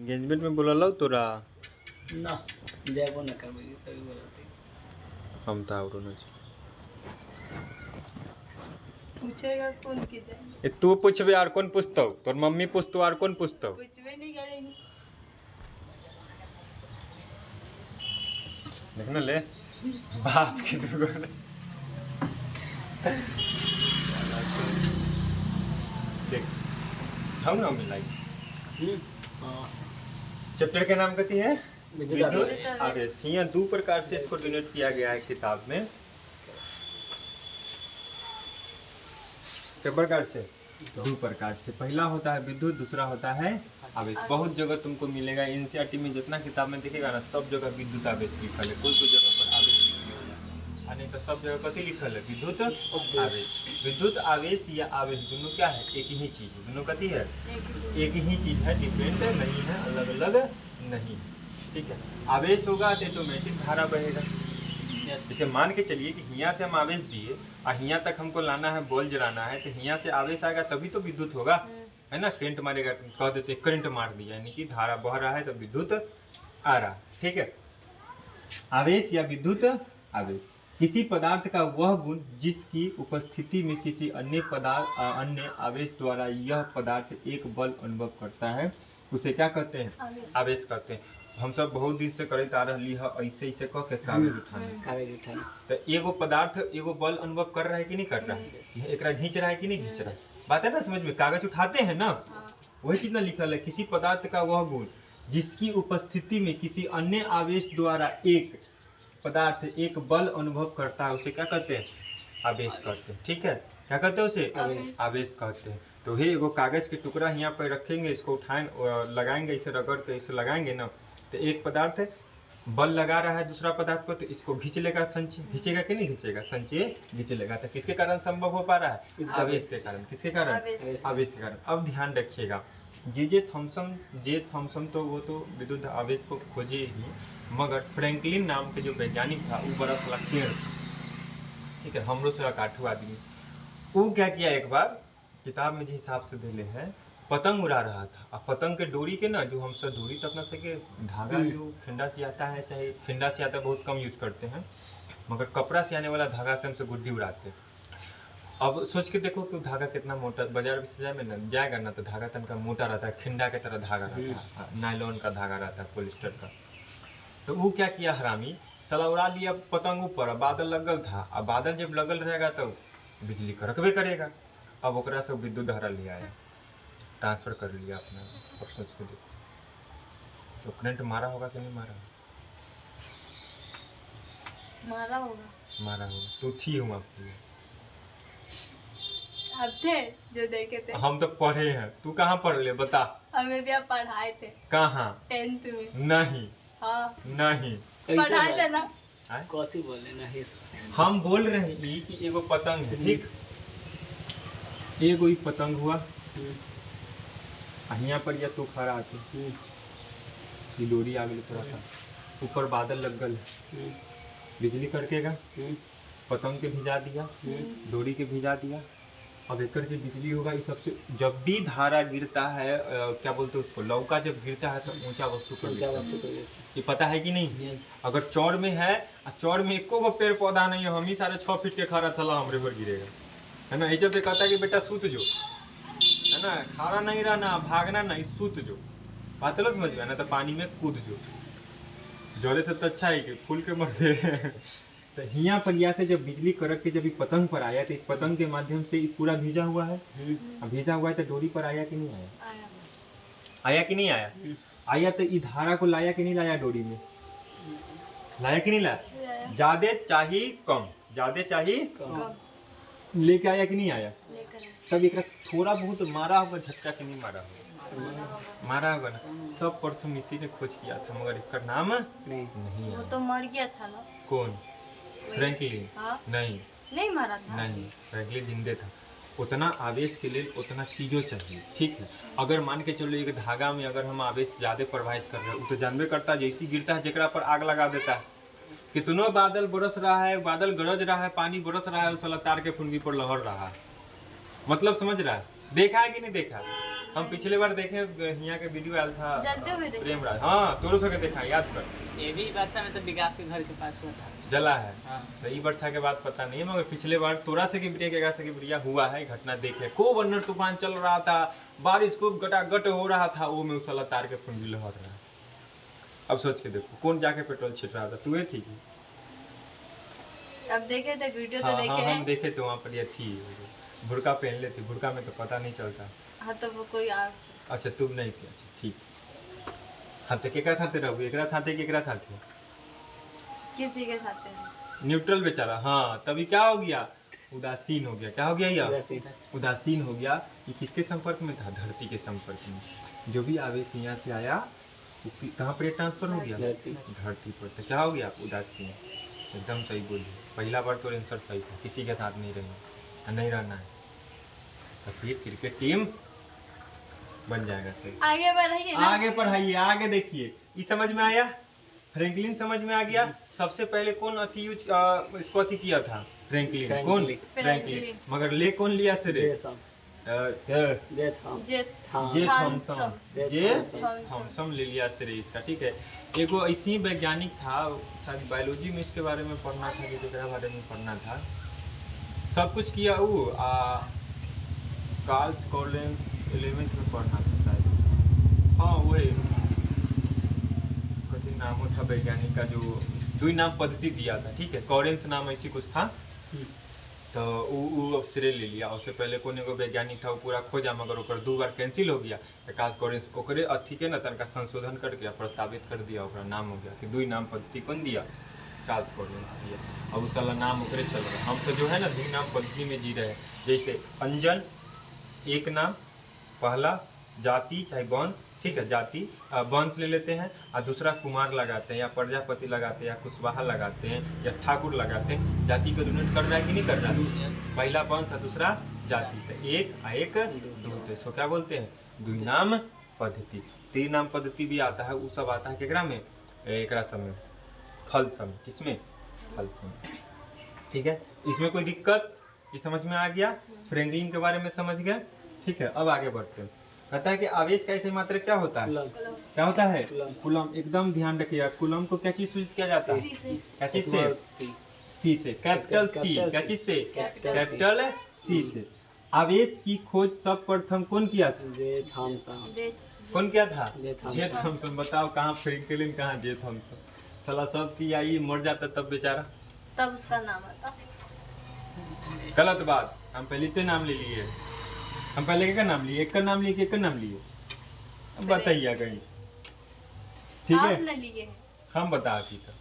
Engagement में बोला तोरा ना जाबो ना करबै सभी बोलते हम तो और न पूछेगा कौन के जाएंगे? तू पूछबे और कौन पूछतो? तोर मम्मी पूछतो और कौन पूछतो? पूछबे नहीं करेंगे। देख ना ले बाप के दुगो देख हम ना मिलाई हां चैप्टर के नाम कथी है? विद्युत आवेश। आवेश। यहाँ दो प्रकार से इसको डिनोट किया गया है किताब में। किस प्रकार से? दो प्रकार से। पहला होता है विद्युत, दूसरा होता है आवेश। बहुत जगह तुमको मिलेगा एनसीईआरटी में, जितना किताब में देखेगा ना सब जगह विद्युत आवेश लिखल है, कोई जगह पर आवेश लिखल है, नहीं तो सब जगह कथी लिखल है? विद्युत आवेश। विद्युत आवेश या आवेश दोनों क्या है? एक ही चीज है। दोनों कथी है? एक ही चीज है, डिफरेंट नहीं है, अलग अलग नहीं है। ठीक है। आवेश होगा तो ऑटोमेटिक धारा बहेगा। जैसे मान के चलिए कि हियाँ से हम आवेश दिए और हियाँ तक हमको लाना है, बॉल जलाना है, तो हियाँ से आवेश आएगा तभी तो विद्युत होगा, है ना। करंट मारेगा, कह देते करंट मार दिया, यानी कि धारा बह रहा है तो विद्युत आ रहा। ठीक है। आवेश या विद्युत आवेश किसी पदार्थ का वह गुण जिसकी उपस्थिति में किसी अन्य आवेश द्वारा यह पदार्थ एक बल अनुभव करता है, उसे क्या कहते हैं? आवेश कहते हैं। हम सब बहुत दिन से करते आ रही है ऐसे ऐसे कह के कागज उठाना। तो एगो पदार्थ एगो बल अनुभव कर रहा है कि नहीं कर रहा है? एकरा घींच रहा है कि नहीं घींच रहा है? बात है ना समझ में? कागज उठाते हैं ना, वही चीज ना लिखल है। किसी पदार्थ का वह गुण जिसकी उपस्थिति में किसी अन्य आवेश द्वारा एक पदार्थ एक बल अनुभव करता है, उसे क्या कहते हैं? आवेश कहते हैं। ठीक है। क्या कहते हैं उसे? आवेश कहते हैं। तो ये एगो कागज के टुकड़ा यहाँ पर रखेंगे, इसको उठाएं, लगाएंगे, इसे रगड़ के इसे लगाएंगे ना, तो एक पदार्थ बल लगा रहा है दूसरा पदार्थ पर, तो इसको खींच लेगा संचय। खींचेगा कि नहीं खींचेगा? संचय खींच लेगा। तो किसके कारण संभव हो पा रहा है? आवेश के कारण। किसके कारण? आवेश के कारण। अब ध्यान रखिएगा, जे थॉमसन तो वो तो विद्युत आवेश को खोजे ही, मगर फ्रैंकलिन नाम के जो वैज्ञानिक था वो बड़ा सला टेढ़, ठीक है, हमरो से काठू आदमी। वो क्या किया, एक बार किताब में जो हिसाब से दिले है, पतंग उड़ा रहा था। और पतंग के डोरी के ना, जो हम सब डोरी तो अपना सके धागा जो फिंडा से आता है, चाहे फिंडा से आता है, बहुत कम यूज करते हैं, मगर कपड़ा से आने वाला धागा से हमसे गुड्डी उड़ाते हैं। अब सोच के देखो कि धागा कितना मोटा, बाजार में ना जाएगा ना तो धागा तनका मोटा रहता है, खिंडा की तरह धागा रहता है, नायलॉन का धागा रहता है, पॉलिस्टर का। तो वो क्या किया हरामी, साला उड़ा लिया पतंग ऊपर, बादल लगल था। अब बादल जब लगल रहेगा तो बिजली कड़कबे करेगा। अब ओकरा से विद्युत धारा ले आया, ट्रांसफर कर लिया अपना। अब सोच के देखो तो करंट मारा होगा कि नहीं मारा? मारा होगा। मारा होगा। तो थी हम आपको, अब थे जो देखे थे। हम तो पढ़े हैं। तू कहाँ पढ़ ले बता? हमें भी आप पढ़ाए थे। कहाँ? 10th में। नहीं। हाँ नहीं पढ़ाए थे ना। कथी बोले नहीं? हम बोल रहे हैं कि एगो पतंग है, ठीक, एगो ही पतंग हुआ, यहाँ पर या तो खड़ा आते डोरी आ गई थोड़ा सा ऊपर, बादल लग गल, बिजली कड़केगा, पतंग के भिजा दिया, डोरी के भिजा दिया। अब एक जो बिजली होगा, इस सबसे जब भी धारा गिरता है, क्या बोलते हैं उसको, लौका जब गिरता है तो ऊंचा वस्तु पर ये पता है कि नहीं? अगर चौड़ में है, चौड़ में एको गो पेड़ पौधा नहीं है, हम ही सारे 6 फीट के खड़ा थला हमरे पर गिरेगा, है ना। जब कहता है कि बेटा सूत जो, है ना, खड़ा नहीं रहना, भागना नहीं, सूत जो। बात लो समझ में ना, तो पानी में कूद जो। जोरे से तो अच्छा है कि फूल के मर गए। तो हिया पर यहाँ से जब बिजली कड़क के जब पतंग पर आया, तो पतंग के माध्यम से पूरा भीजा हुआ है। भीजा हुआ है तो डोरी पर आया कि नहीं आया? आया कि नहीं आया? आया तो ई धारा को लाया कि नहीं लाया? डोरी में लाया कि नहीं लाया? ज्यादा चाहिए कम, ज्यादा चाहिए कम, लेके आया कि नहीं आया? तब एक थोड़ा बहुत मारा होगा झटका कि नहीं मारा होगा? मारा होगा ना। सब प्रथम इसी ने खोज किया था, मगर इसका नाम नहीं वो तो मर गया था ना। कौन? फ्रैंकलिन। हाँ? नहीं मारा था। नहीं, फ्रैंकलिन जिंदे था। उतना आवेश के लिए उतना चीज़ों चाहिए, ठीक है। अगर मान के चलो एक धागा में अगर हम आवेश ज़्यादा प्रवाहित कर रहे हैं, तो जानबे करता है जैसी गिरता है जकरा पर आग लगा देता है। कितनों बादल बरस रहा है, बादल गरज रहा है, पानी बरस रहा है, उस तार के फुनगी पर लहर रहा है। मतलब समझ रहा है? देखा है कि नहीं देखा? हम पिछले बार देखे यहाँ के वीडियो आया था जलते हुए देखे। प्रेम राज, हाँ तोरो सके देखा याद कर। ये भी वर्षा में तो विकास के घर के पास हुआ था। जला है हाँ। तो ई वर्षा के बाद पता नहीं है, मगर पिछले बार तोरा से की बिटिया के बढ़िया हुआ है घटना देखे। खूब अंदर तूफान चल रहा था, बारिश खूब गटागट हो रहा था, वो में उसाला तार के कुंडी लहर रहा है। अब सोच के देखो कौन जाके पेट्रोल छिट रहा था, तू थी की? अब देखे थे वीडियो तो हाँ देखे हाँ हैं। हम देखे थे वहाँ पर ये थी, बुर्का पहन लेती, बुर्का में तो पता नहीं चलता। हाँ तो वो कोई और अच्छा तुम नहीं थी, अच्छा ठीक। हाँ तो केकरा साथे रहू, एकरा साथे केकरा साथे? किसी के साथ है। न्यूट्रल बेचारा, हाँ तभी क्या हो गया, उदासीन हो गया। क्या हो गया यार? उदासीन हो गया। ये किसके संपर्क में था? धरती के संपर्क में। जो भी आवेश यहाँ से आया वो कहाँ पर ट्रांसफर हो गया? धरती पर। तो क्या हो गया? उदासीन। एकदम सही बोली, पहला बार तो आंसर सही था। किसी के साथ नहीं रहना, नहीं रहना है तो फिर क्रिकेट टीम बन जाएगा सही। आगे बढ़ाइए ना। आगे पढ़ाइए, आगे देखिए। ये समझ में आया? फ्रैंकलिन समझ में आ गया। सबसे पहले कौन अथी यूज इसको अथी किया था? फ्रैंकलिन। कौन? फ्रैंकलिन। मगर ले कौन लिया से रे? जे थॉमसन ले लिया से रे इसका, ठीक है। एगो ऐसी ही वैज्ञानिक था, शायद बायोलॉजी में इसके बारे में पढ़ना था कि केकरा बारे में पढ़ना था। सब कुछ किया वो कार्ल्स कॉलेंस 11th में पढ़ना था शायद। हाँ वही कठिन नाम था वैज्ञानिक का, जो दो नाम पद्धति दिया था, ठीक है। कॉरेंस नाम ऐसी कुछ था, तो वो श्रेय ले लिया। उससे पहले कौन एगो वैज्ञानिक था, वो पूरा खोजा मगर ओकर 2 बार कैंसिल हो गया। कार्ल्स कॉरेंस ओकरे अथी के ना तनका संशोधन करके प्रस्तावित कर दिया, ओकरा नाम हो गया कि 2 नाम पद्धति कौन दिया? कार्ल्स कॉरेंस दिया। अब उस वाला नाम ओकरे चल रहा है। हम तो जो है ना 2 नाम पद्धति में जी रहे हैं। जैसे अंजन एक नाम, पहला जाति चाहे वंश, ठीक है, जाति वंश ले लेते हैं, और दूसरा कुमार लगाते हैं या प्रजापति लगाते हैं या कुशवाहा लगाते हैं या ठाकुर लगाते हैं। जाति को डिनोट कर रहा है कि नहीं कर रहा है? पहला वंश और दूसरा जाति, तो एक दो, तो इसको क्या बोलते हैं? 2 नाम पद्धति। 3 नाम पद्धति भी आता है, वो सब आता है केकरा में? एकरा समय फल समय। किसमें? फल समय, ठीक है। इसमें कोई दिक्कत? ये समझ में आ गया? फ्रैंकलिन के बारे में समझ गए, ठीक है। अब आगे बढ़ते हैं। कहता है कि आवेश का ऐसे मात्रा क्या होता है? क्या होता है? कूलम। एकदम ध्यान रखिएगा, कूलम को क्या चीज सूचित किया जाता है? क्या चीज से? सी से, कैपिटल सी। क्या चीज से? कैपिटल सी से। आवेश की खोज सर्वप्रथम कौन किया था? कौन किया था? J Thomson. बताओ कहाँ फ्रैंकलिन, कहाँ जे थॉमसन? साला सब किया, ये मर जाता तब बेचारा, तब उसका नाम आता। गलत बात। हम पहले तो नाम ले लिए, हम पहले क्या नाम लिए? एक का नाम लिए कि एक का नाम लिए? अब बताइए कहीं, ठीक है। आपने लिए? हम बता दी था।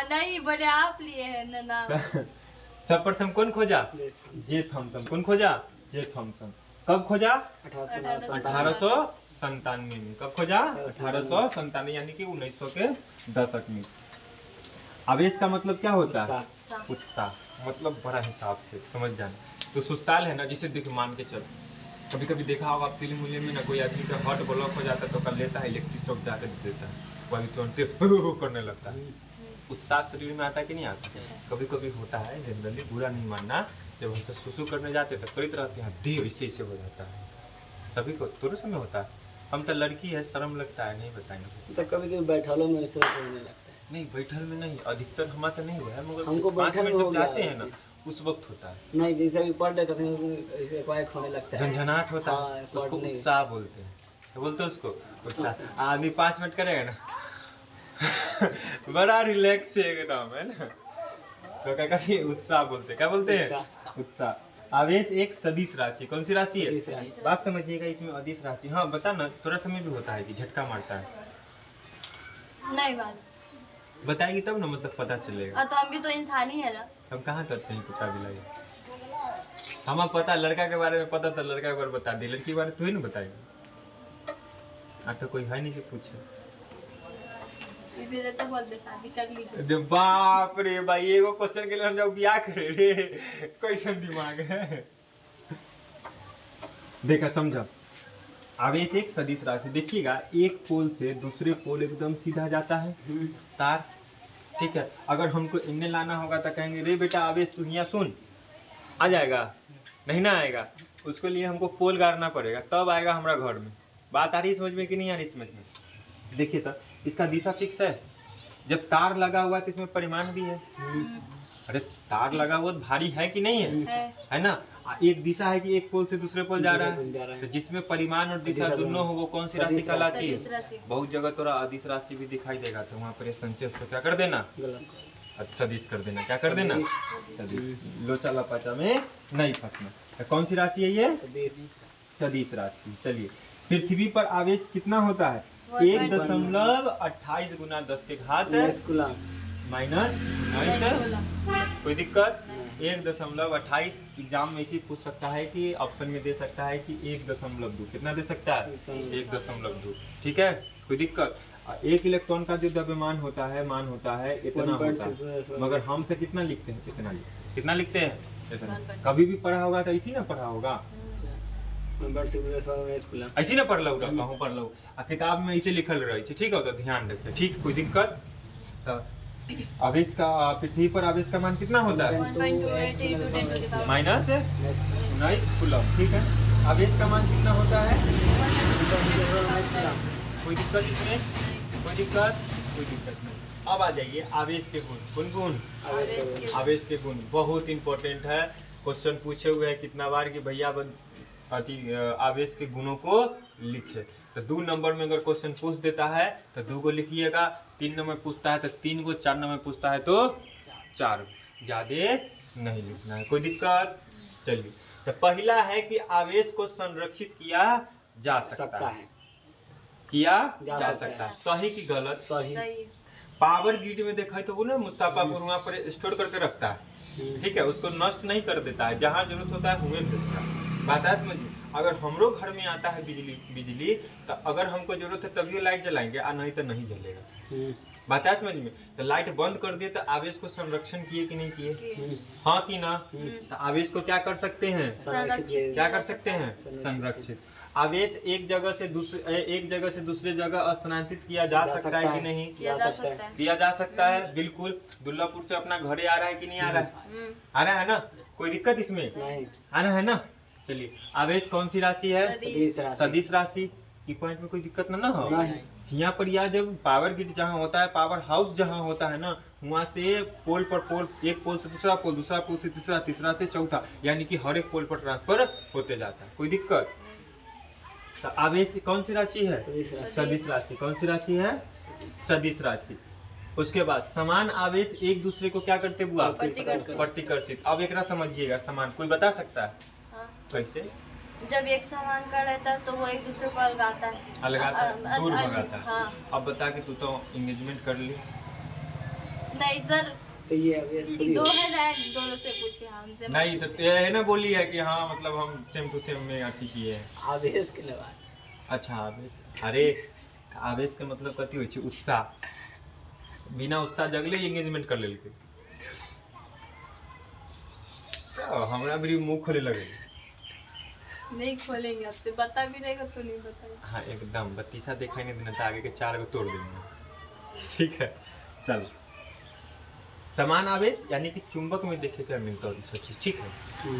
नहीं बोले आप लिए हैं ना नाम। सर्वप्रथम कौन खोजा? जे थॉमसन। कौन खोजा? जे थॉमसन। कब खोजा? 1897 में। कब खोजा? 1897, यानी कि 1900 के दशक में। आवेश का मतलब क्या होता है? उत्साह। मतलब बड़ा हिसाब से समझ जाना। तो सुस्ताल है ना, जिसे देख मान के चल, कभी कभी देखा होगा फिल्म में ना, कोई आदमी का हार्ट ब्लॉक हो जाता है तो कर लेता है इलेक्ट्रिक शॉक जाकर दे देता है, वो अभी तुरंत करने लगता है। उत्साह शरीर में आता है कि नहीं आता? कभी कभी होता है, जनरली बुरा नहीं मानना। जब हम तो सुसु करने जाते तो करीत रहते हैं, देह ऐसे ऐसे हो जाता है। सभी को थोड़े समय होता है। हम तो लड़की है, शर्म लगता है, नहीं बताएंगे। तो कभी कभी बैठलों में ऐसे होने लगता है। नहीं बैठल में नहीं, अधिकतर हमारा तो नहीं हुआ है, मगर हमको 5 बैठल मिनट में हो जब गया जाते हैं है ना उस वक्त होता है। नहीं, जैसे भी पढ़ रहे कभी ऐसे क्वाइक होने लगता है, झंझनाहट होता हाँ, है, उसको पढ़ने। उत्साह बोलते हैं। क्या बोलते हैं उसको? उत्साह। आदमी 5 मिनट करेगा ना बड़ा रिलैक्स है एकदम, है ना, तो क्या कहते हैं? उत्साह बोलते हैं। क्या बोलते हैं? उत्साह। आवेश एक सदिश राशि। कौन सी राशि है? सदिश राशि। बात समझिएगा, इसमें अदिश राशि। हाँ बता ना, थोड़ा समय भी होता है कि झटका मारता है? नहीं मालूम। बताएगी तब ना, मतलब पता चलेगा। तो हम भी तो इंसान ही है ना। हम कहाँ करते हैं कुत्ता बिलाई? हमें पता, लड़का के बारे में पता था, लड़का के बारे में बता दी, लड़की के बारे में तू ही ना बताएगी। आज तो कोई है नहीं कि पूछे। इसीलिए तो बोलते शादी कर लीजिए। जब बाप रे भाई, एगो क्वेश्चन के लिए हम जब ब्याह करे रे, कैसन दिमाग है। देखा, समझा। आवेश एक सदिश राशि। देखिएगा, एक पोल से दूसरे पोल एकदम सीधा जाता है तार, ठीक है। अगर हमको इन्हें लाना होगा तो कहेंगे रे बेटा आवेश तू यहाँ सुन, आ जाएगा? नहीं ना आएगा। उसके लिए हमको पोल गाड़ना पड़ेगा, तब आएगा हमारा घर में। बात आ रही समझ में कि नहीं आ रही समझ में? देखिए तो इसका दिशा फिक्स है। जब तार लगा हुआ है तो इसमें परिमाण भी है। अरे तार लगा हुआ तो भारी है कि नहीं है ना? एक दिशा है कि एक पोल से दूसरे पोल जा रहा है, तो जिसमें परिमाण और दिशा दोनों हो वो कौन सी राशि कहलाती है? बहुत जगह तो अदिश राशि भी दिखाई देगा, तो वहाँ पर संचय को क्या कर देना? सदिश कर देना। क्या कर देना? सदिश। लोचा लपाचा में नहीं फंसना। तो कौन सी राशि है ये? सदिश राशि। चलिए, पृथ्वी पर आवेश कितना होता है? 1.28 गुना 10 के घात माइनस। कोई दिक्कत? 1.28। एग्जाम में इसी पूछ सकता है कि ऑप्शन में दे सकता है कि 1.2। कितना दे सकता है? 1.2। ठीक है, कोई दिक्कत? एक इलेक्ट्रॉन का जो द्रव्यमान होता है, मान होता है इतना होता है, मगर हम से कितना लिखते हैं? इतना लिखते हैं। कितना लिखते हैं? इतना। कभी भी पढ़ा होगा तो इसी ना पढ़ा होगा, ऐसी ना पढ़ लो, कहूँ पढ़ लो, किताब में ऐसे लिखल रही है। ठीक है, तो ध्यान रखिए। ठीक, कोई दिक्कत? तो आवेश का, पृथ्वी पर आवेश का मान कितना होता है? Minus 19 coulomb. ठीक है, आवेश का मान कितना होता है? कोई दिक्कत इसमें? कोई दिक्कत? कोई दिक्कत नहीं। अब आ जाइए आवेश के गुण। कौन गुण? आवेश के गुण बहुत इंपॉर्टेंट है। क्वेश्चन पूछे हुए है कितना बार कि भैया आवेश के गुणों को लिखे। तो 2 नंबर में अगर क्वेश्चन पूछ देता है तो 2 को लिखिएगा, 3 नंबर पूछता है तो 3 को, 4 नंबर पूछता है तो 4, ज्यादा नहीं लिखना है। कोई दिक्कत? चलिए, तो पहला है कि आवेश को संरक्षित किया जा सकता है। किया जा सकता है। सही की गलत? सही। पावर ग्रिड में देखा तो वो ना मुस्ताफा को वहाँ पर स्टोर करके रखता है। ठीक है, उसको नष्ट नहीं कर देता है, जहाँ जरूरत होता है हुए भेजता है। बात है समझ में? अगर हमरो घर में आता है बिजली तो अगर हमको जरूरत है तभी लाइट जलाएंगे, और नहीं तो नहीं जलेगा। बात है समझ में? तो लाइट बंद कर दिए तो आवेश को संरक्षण किए कि नहीं किए? हाँ कि ना? तो आवेश को क्या कर सकते हैं? क्या कर सकते हैं? संरक्षित। आवेश एक जगह से दूसरे जगह स्थानांतरित किया जा सकता है कि नहीं? किया जा सकता है, बिल्कुल। दुल्लापुर से अपना घरे आ रहा है कि नहीं आ रहा है? आ रहा है ना? कोई दिक्कत इसमें? आ रहा है ना? चलिए, आवेश कौन सी राशि है? सदिश राशि। ई पॉइंट में कोई दिक्कत ना हो। यहाँ पर या जब पावर ग्रिड जहाँ होता है, पावर हाउस जहाँ होता है ना, वहाँ से पोल पर पोल, एक पोल से दूसरा पोल, दूसरा पोल से तीसरा, तीसरा से चौथा, यानी कि हर एक पोल पर ट्रांसफर होते जाता है। कोई दिक्कत? तो आवेश कौन सी राशि है? सदिश राशि। कौन सी राशि है? सदिश राशि। उसके बाद समान आवेश एक दूसरे को क्या करते हुआ? प्रतिकर्षित। अब एक समझिएगा, समान कोई बता सकता है? हाँ। कैसे? जब एक समान का रहता है तो वो एक दूसरे को अलगाता है, दूर भगाता है। हाँ। अब बता कि तू तो एंगेजमेंट कर ली नहीं सर, तो ये आवेश दो है, दोनों से पूछे हमसे नहीं, तो ये है ना बोली है कि हाँ मतलब हम सेम टू सेम में अथी किए हैं। आवेश के लिए। अच्छा, आवेश। अरे आवेश के मतलब कथी होइ छै? उत्साह। बिना उत्साह जगले एंगेजमेंट कर लेलकै। हमरा भी मुंह खोले लगे। नहीं खोलेंगे, आपसे बता भी रहेगा तो नहीं बताएंगे। हाँ एकदम, बत्तीसा दिखाई नहीं देना तो आगे के 4 को तोड़ देंगे। ठीक है, चल। समान आवेश यानी कि चुंबक में देखे क्या मिलता है सब चीज। ठीक है,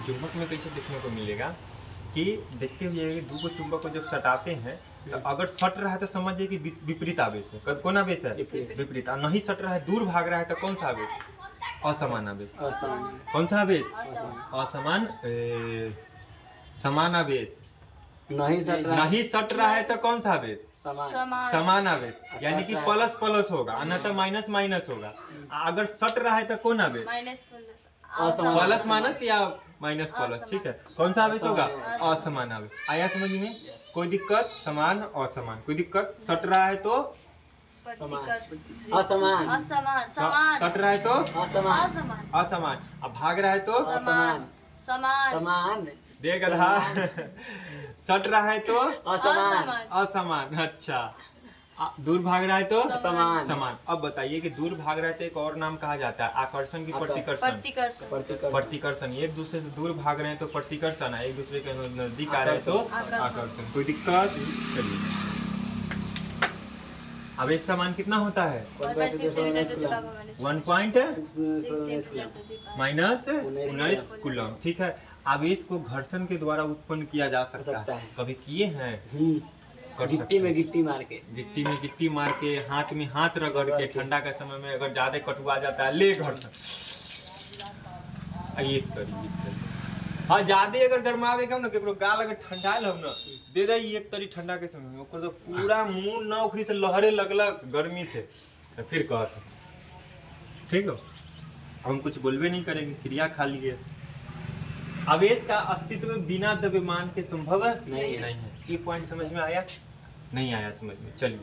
चुंबक में कैसे देखने को मिलेगा कि देखते हुए 2 को चुंबक को जब सटाते हैं तो अगर सट रहा है तो समझिए कि विपरीत आवेश है। कौन आवेश है? विपरीत। और नहीं सट रहा है, दूर भाग रहा है तो कौन सा आवेश? असमान आवेश। कौन सा आवेश? असमान। समान आवेश। नहीं सट रहा है तो कौन सा आवेश? समान आवेश, यानी कि प्लस प्लस होगा, अन्यथा माइनस माइनस होगा। अगर सट रहा है तो कौन आवेश? प्लस माइनस या माइनस प्लस। ठीक है, कौन सा आवेश होगा? असमान आवेश। आया समझ में? कोई दिक्कत? समान असमान। कोई दिक्कत? सट रहा है तो असमान। सट रहा है तो असमान। अब भाग रहा है तो समान। देख रहा सट रहा है तो असमान। अच्छा, दूर भाग रहा है तो समान। अब बताइए कि दूर भाग रहा है तो एक और नाम कहा जाता है आकर्षण की प्रतिकर्षण। प्रतिकर्षण। एक दूसरे से दूर भाग रहे हैं तो प्रतिकर्षण, एक दूसरे के नजदीक आ रहे हैं तो आकर्षण। कोई दिक्कत? चलिए, आवेश का मान कितना होता है? 1 पॉइंट -19 कूलम। ठीक है, आवेश को घर्षण के द्वारा उत्पन्न किया जा सकता है। कभी किए हैं? कर सकते गिट्टी में हैं। गिट्टी मार के, गिट्टी में गिट्टी मार के, हाथ में हाथ रगड़ के, ठंडा के समय में अगर ज्यादा कटुआ जाता है ले घर्षण, एक तरी हाँ ज्यादा अगर गरमावेगा ना केकरो गाल अगर ठंडाल हो ना दे दे एक तरी ठंडा के समय में ओकर तो पूरा मुंह ना उखरी से लहरे लगलक गर्मी से, तो फिर कहत ठीक हो हम कुछ बोलबे नहीं करेंगे, क्रिया खा लिए। आवेश का अस्तित्व बिना द्रव्यमान के संभव नहीं है। ये पॉइंट समझ में आया? नहीं आया समझ में? चलिए,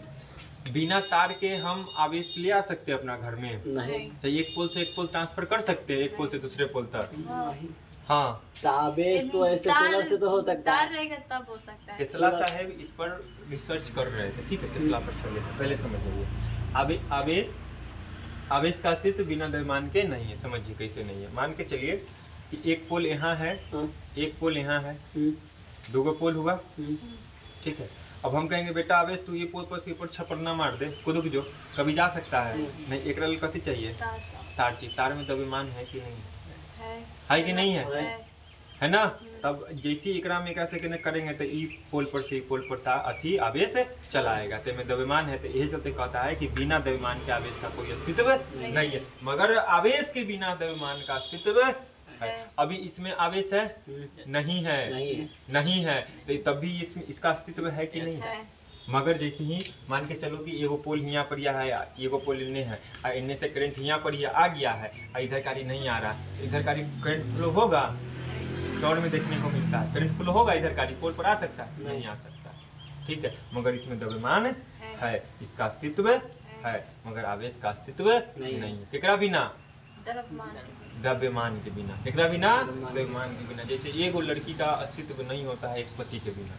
बिना तार के हम आवेश ले आ सकते हैं अपना घर में? नहीं। तो एक पोल से एक पोल ट्रांसफर कर सकते हैं, एक पोल से दूसरे पोल तक? नहीं। हाँ, आवेश तो ऐसे सोलर से तो हो सकता है। तार रहेगा तब हो सकता है। टेस्ला साहब इस पर रिसर्च कर रहे थे, ठीक है, टेस्ला पर चले पहले समझ लीजिए। आवेश का अस्तित्व बिना द्रव्यमान के नहीं है। समझिए कैसे नहीं है। मान के चलिए कि एक पोल यहाँ है, एक पोल यहाँ है, दो पोल हुआ, ठीक है। अब हम कहेंगे बेटा आवेश तू ये पोल पर से ऊपर छपरना मार दे, कूद जो, कभी जा सकता है? नहीं। एक रल कथी चाहिए? तार चाहिए। तार में द्रव्यमान है कि नहीं है कि नहीं है ना? तब जैसे एकरा में कैसे करेंगे तो ई पोल पर से पोल पर अथी आवेश चला आएगा, तो में द्रव्यमान है। तो यही चलते कहता है कि बिना द्रव्यमान के आवेश का कोई अस्तित्व नहीं है, मगर आवेश के बिना द्रव्यमान का अस्तित्व है। अभी इसमें आवेश है? नहीं है, तो तब भी इसमें इसका अस्तित्व है कि नहीं है? मगर जैसे ही मान के चलो कि एगो पोल यहाँ पर यह है, एगो पोल इन्हें है, और इनमें से करंट यहाँ पर यह आ गया है, और इधर कारी नहीं आ रहा, इधर कारी करंट फ्लो होगा? चौड़ में देखने को मिलता है करंट फ्लो होगा, इधर कारी पोल पर आ सकता है? नहीं आ सकता, ठीक है। मगर इसमें द्रव्यमान है, इसका अस्तित्व है, मगर आवेश का अस्तित्व नहीं है। केकरा बिना? द्रव्यमान के बिना। केकरा बिना? द्रव्यमान के बिना। जैसे एगो लड़की का अस्तित्व नहीं होता है एक पति के बिना,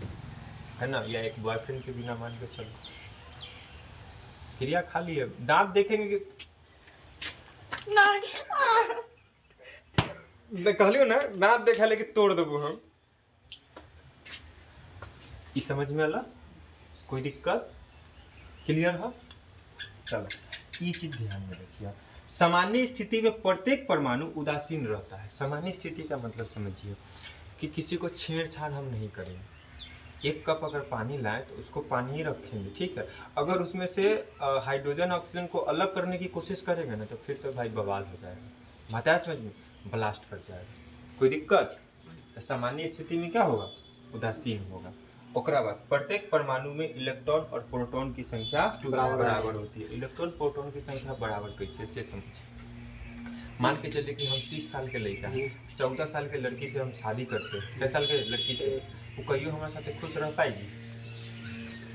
है ना, या एक बॉयफ्रेंड के बिना। मान के चलो क्रिया खा लिए, दांत देखेंगे कि कहलियो ना, दांत देखा लेके तोड़ देबो हम। ई समझ में आला? कोई दिक्कत? क्लियर है? चलो ये चीज ध्यान में रखिए। सामान्य स्थिति में प्रत्येक परमाणु उदासीन रहता है। सामान्य स्थिति का मतलब समझिए कि किसी को छेड़छाड़ हम नहीं करेंगे। एक कप अगर पानी लाए तो उसको पानी ही रखेंगे, ठीक है। अगर उसमें से हाइड्रोजन ऑक्सीजन को अलग करने की कोशिश करेंगे ना तो फिर तो भाई बवाल हो जाएगा, बताया समझ में, ब्लास्ट कर जाएगा। कोई दिक्कत? तो सामान्य स्थिति में क्या होगा? उदासीन होगा। ओकरा बाद प्रत्येक परमाणु में इलेक्ट्रॉन और प्रोटॉन की संख्या बराबर होती है। इलेक्ट्रॉन प्रोटॉन की संख्या बराबर कैसे से समझिए। मान के चलिए कि हम 30 साल के लड़का हैं, 14 साल के लड़की से हम शादी करते हैं, 6 साल के लड़की से, वो कहियो हमारे साथ खुश रह पाएगी?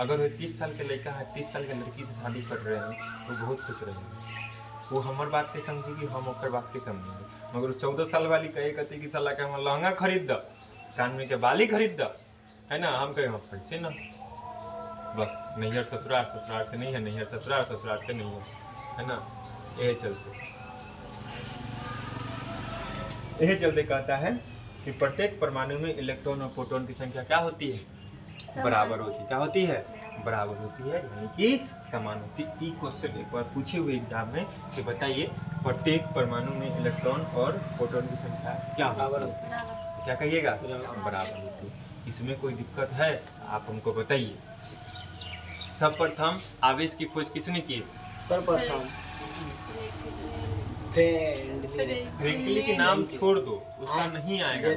अगर वो 30 साल के लड़का है, 30 साल के लड़की से शादी कर रहे हैं तो बहुत खुश रहेंगे। वो हमारे बात के समझेगी, हम ओकर बात के समझेंगे। मगर 14 साल वाली कहे कहती कि साला के हम लहंगा खरीद द, कान में के बाली खरीद द, है ना, हम कहे हम पैसे ना, बस नैहर ससुराल, ससुराल से नहीं है, नैहर ससुराल, ससुराल से नहीं है ना। यही चलते कहता है कि प्रत्येक परमाणु में इलेक्ट्रॉन और प्रोटॉन की संख्या क्या होती है? बराबर होती है। क्या होती है? बराबर होती है, यानी कि समान होती है। ई क्वेश्चन एक बार पूछे हुए एग्जाम में कि बताइए प्रत्येक परमाणु में इलेक्ट्रॉन और प्रोटॉन की संख्या क्या बराबर होती है? तो क्या कहिएगा? बराबर होती है। इसमें कोई दिक्कत है? आप हमको बताइए। सर्वप्रथम आवेश की खोज किसने की? सर्वप्रथम फ्रैंकलिन के नाम छोड़ दो, उसका नहीं आएगा। J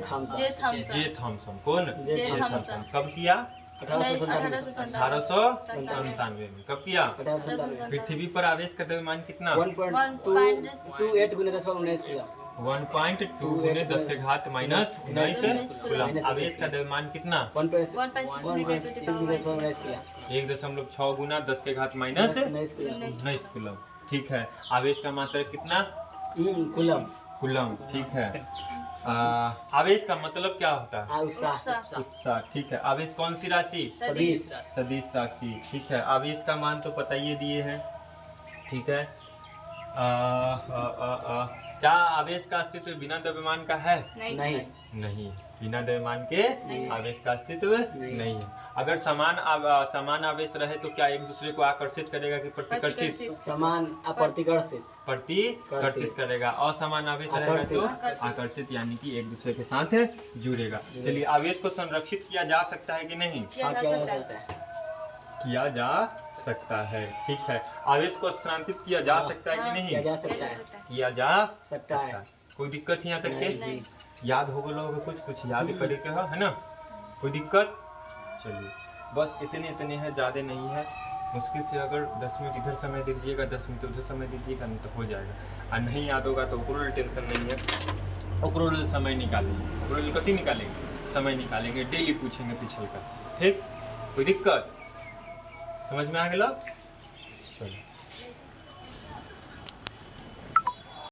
Thomson. कौन? J Thomson. कब किया? 1897 में। कब किया? पृथ्वी पर आवेश का द्रव्यमान कितना? 1.28 गुने 10 पर 19 किलो। 1.2 गुने 10 के घात माइनस 19 कूलम। आवेश का द्रव्यमान कितना? 1.6 गुना 10 के घात माइनस 19 कूलम। ठीक है। आवेश का मात्रा कितना? कूलम। ठीक है। आवेश का मतलब क्या होता है? उत्साह। ठीक है। आवेश कौन सी राशि? सदिश राशि। ठीक है। आवेश का मान तो पता ही दिए हैं। ठीक है। क्या आवेश का अस्तित्व बिना द्रव्यमान का है? नहीं। बिना द्रव्यमान के आवेश का अस्तित्व नहीं है। अगर समान आवेश रहे तो क्या एक दूसरे को आकर्षित करेगा कि प्रतिकर्षित? समान अप्रतिकर्षित। प्रतिकर्षित करेगा। असमान आवेश रहेगा तो आकर्षित, यानी कि एक दूसरे के साथ जुड़ेगा। चलिए, आवेश को संरक्षित किया जा सकता है कि नहीं? किया जा सकता है। किया जा सकता है, ठीक है। आवेश को स्थानांतरित किया जा सकता है कि नहीं? किया जा सकता है। किया जा सकता है। कोई दिक्कत यहाँ तक के? याद हो गए कुछ याद करे के है ना? कोई दिक्कत? चलिए, बस इतने हैं, ज़्यादा नहीं है। मुश्किल से अगर 10 मिनट इधर समय दे दीजिएगा, 10 मिनट उधर समय दीजिएगा, नहीं तो हो जाएगा। और नहीं याद होगा तो ओकरोल टेंशन नहीं है, ओकरोल समय निकालेंगे। ओकरोल कथी निकालेंगे? समय निकालेंगे, डेली पूछेंगे पिछल कर, ठीक? कोई दिक्कत? समझ में आ गया? चलो।